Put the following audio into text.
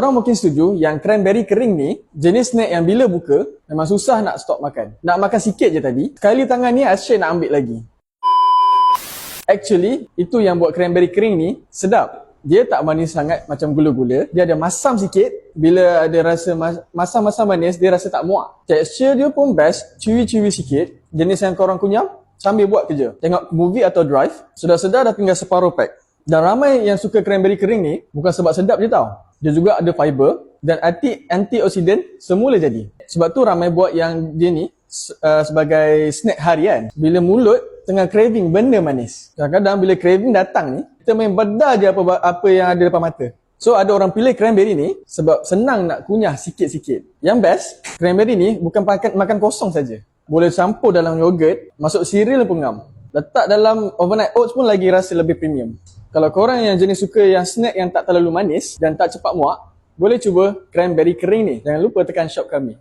Orang mungkin setuju yang cranberry kering ni jenis snack yang bila buka memang susah nak stop makan. Nak makan sikit je tadi, sekali tangan ni asyik nak ambil lagi. Actually, itu yang buat cranberry kering ni sedap. Dia tak manis sangat macam gula-gula. Dia ada masam sikit. Bila ada rasa masam-masam manis, dia rasa tak muak. Tekstur dia pun best, chewy-chewy sikit. Jenis yang korang kunyah sambil buat kerja. Tengok movie atau drive, sedar-sedar dah tinggal separuh pack. Dan ramai yang suka cranberry kering ni bukan sebab sedap je tau. Dia juga ada fiber dan antioksidan semula jadi. Sebab tu ramai buat yang dia ni sebagai snack harian. Bila mulut tengah craving benda manis. Kadang-kadang bila craving datang ni, kita main bedah je apa yang ada depan mata. So ada orang pilih cranberry ni sebab senang nak kunyah sikit-sikit. Yang best, cranberry ni bukan makan kosong saja. Boleh campur dalam yogurt, masuk cereal pun ngam. Letak dalam overnight oats pun lagi rasa lebih premium. Kalau korang yang jenis suka yang snack yang tak terlalu manis dan tak cepat muak, boleh cuba cranberry kering ni. Jangan lupa tekan shop kami.